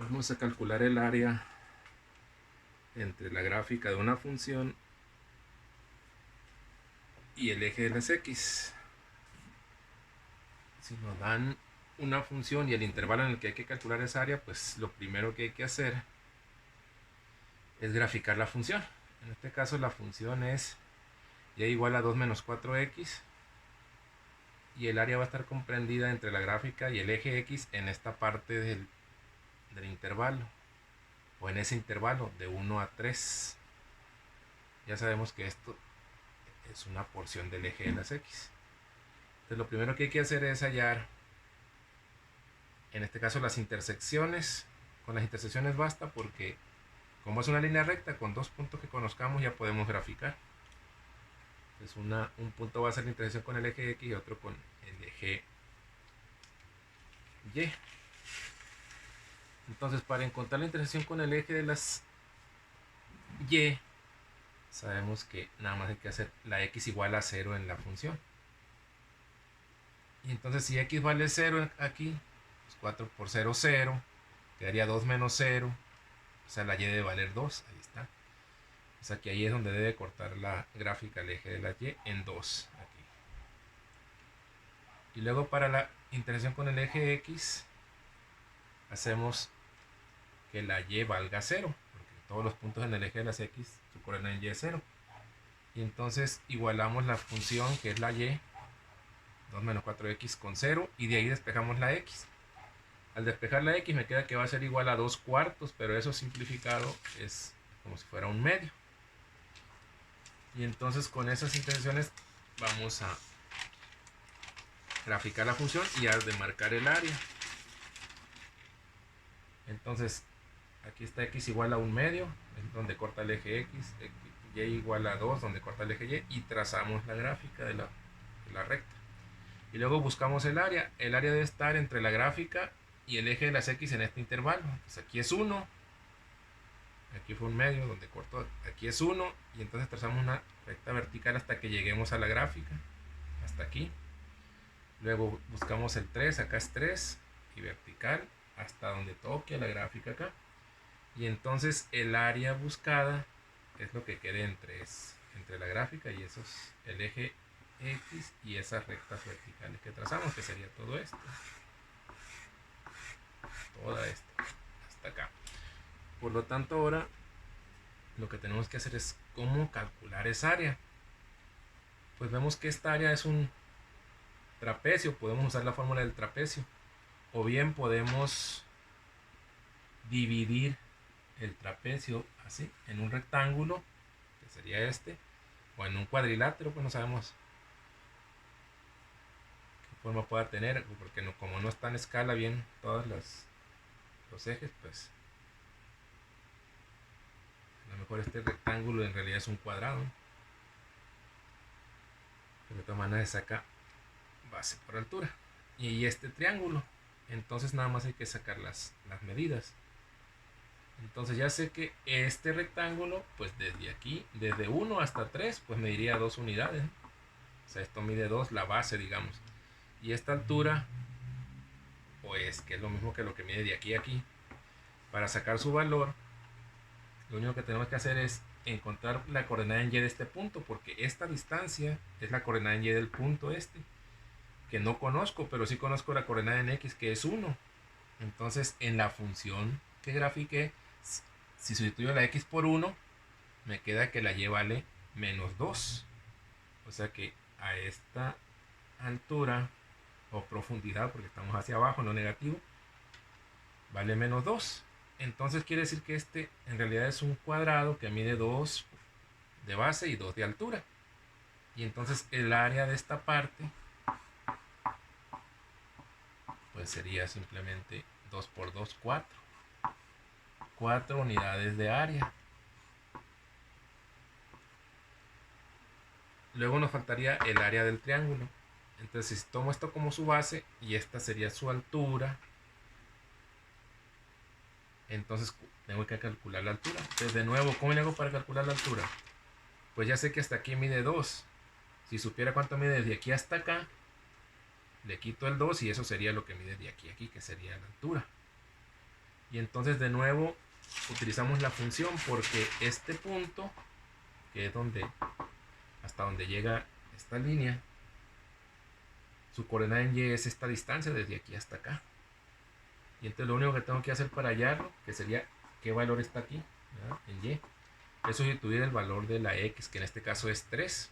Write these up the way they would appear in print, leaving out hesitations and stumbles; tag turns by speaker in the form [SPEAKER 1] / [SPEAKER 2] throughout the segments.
[SPEAKER 1] Vamos a calcular el área entre la gráfica de una función y el eje de las x. Si nos dan una función y el intervalo en el que hay que calcular esa área, pues lo primero que hay que hacer es graficar la función. En este caso la función es y igual a 2 menos 4x, y el área va a estar comprendida entre la gráfica y el eje x en esta parte del intervalo, o en ese intervalo de 1 a 3. Ya sabemos que esto es una porción del eje de las x. Entonces lo primero que hay que hacer es hallar, en este caso, las intersecciones. Con las intersecciones basta porque como es una línea recta, con dos puntos que conozcamos ya podemos graficar. Entonces un punto va a ser la intersección con el eje x y otro con el eje y. Entonces, para encontrar la intersección con el eje de las y, sabemos que nada más hay que hacer la x igual a 0 en la función. Y entonces, si x vale 0 aquí, pues 4 por 0, 0. Quedaría 2 menos 0. O sea, la y debe valer 2. Ahí está. O sea, que ahí es donde debe cortar la gráfica el eje de la y en 2. Aquí. Y luego, para la intersección con el eje x, hacemos que la y valga 0, porque todos los puntos en el eje de las x, su coordenada en y es 0. Y entonces igualamos la función que es la y, 2 menos 4x con 0, y de ahí despejamos la x. Al despejar la x me queda que va a ser igual a 2 cuartos, pero eso simplificado es como si fuera un medio. Y entonces con esas intersecciones vamos a graficar la función y a demarcar el área. Entonces aquí está x igual a un medio, es donde corta el eje x, y igual a 2, donde corta el eje y trazamos la gráfica de la recta. Y luego buscamos el área. El área debe estar entre la gráfica y el eje de las x en este intervalo. Pues aquí es 1, aquí fue un medio donde cortó, aquí es 1, y entonces trazamos una recta vertical hasta que lleguemos a la gráfica, hasta aquí. Luego buscamos el 3, acá es 3, y vertical hasta donde toque la gráfica acá. Y entonces el área buscada es lo que quede entre la gráfica y el eje x y esas rectas verticales que trazamos, que sería todo esto, toda esta, hasta acá. Por lo tanto, ahora lo que tenemos que hacer es cómo calcular esa área. Pues vemos que esta área es un trapecio, podemos usar la fórmula del trapecio, o bien podemos dividir el trapecio así, en un rectángulo, que sería este, o en un cuadrilátero, pues no sabemos qué forma pueda tener, porque como no está en escala bien todos los ejes, pues a lo mejor este rectángulo en realidad es un cuadrado, pero de todas maneras se saca base por altura. Y este triángulo, entonces nada más hay que sacar las medidas. Entonces ya sé que este rectángulo, pues desde aquí, desde 1 hasta 3, pues mediría 2 unidades. O sea, esto mide 2, la base, digamos. Y esta altura, pues que es lo mismo que lo que mide de aquí a aquí. Para sacar su valor, lo único que tenemos que hacer es encontrar la coordenada en y de este punto, porque esta distancia es la coordenada en y del punto este, que no conozco, pero sí conozco la coordenada en x, que es 1. Entonces, en la función que grafiqué, si sustituyo la x por 1, me queda que la y vale menos 2. O sea que a esta altura o profundidad, porque estamos hacia abajo, no negativo, vale menos 2. Entonces quiere decir que este en realidad es un cuadrado que mide 2 de base y 2 de altura. Y entonces el área de esta parte pues sería simplemente 2 por 2, 4. 4 unidades de área. Luego nos faltaría el área del triángulo. Entonces si tomo esto como su base y esta sería su altura, entonces tengo que calcular la altura. Entonces de nuevo, ¿cómo le hago para calcular la altura? Pues ya sé que hasta aquí mide 2. Si supiera cuánto mide desde aquí hasta acá, le quito el 2 y eso sería lo que mide de aquí a aquí, que sería la altura. Y entonces de nuevo utilizamos la función porque este punto, que es hasta donde llega esta línea, su coordenada en y es esta distancia desde aquí hasta acá. Y entonces lo único que tengo que hacer para hallarlo, que sería qué valor está aquí, ¿verdad? En y, es sustituir el valor de la x, que en este caso es 3.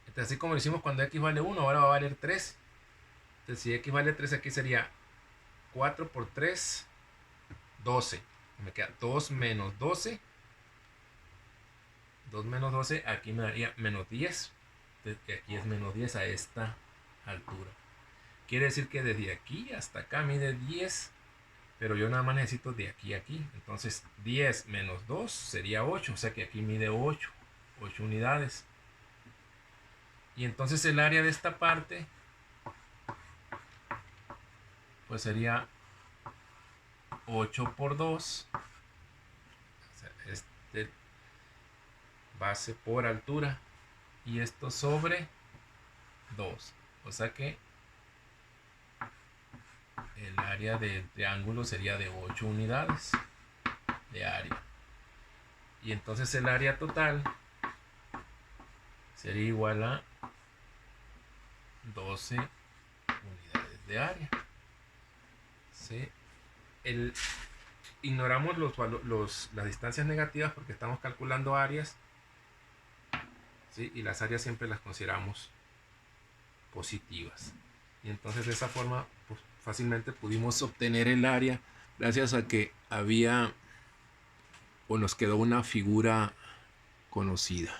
[SPEAKER 1] Entonces, así como lo hicimos cuando x vale 1, ahora va a valer 3. Entonces, si x vale 3, aquí sería 4 por 3, 12. Me queda 2 menos 12. 2 menos 12, aquí me daría menos 10. Que aquí es menos 10 a esta altura. Quiere decir que desde aquí hasta acá mide 10, pero yo nada más necesito de aquí a aquí. Entonces 10 menos 2 sería 8, o sea que aquí mide 8 unidades. Y entonces el área de esta parte pues sería 8 por 2, o sea, este base por altura, y esto sobre 2, o sea que el área del triángulo sería de 8 unidades de área. Y entonces el área total sería igual a 12 unidades de área. ¿Sí? Ignoramos las distancias negativas porque estamos calculando áreas, ¿sí? Y las áreas siempre las consideramos positivas. Y entonces de esa forma pues, fácilmente pudimos obtener el área gracias a que había o nos quedó una figura conocida.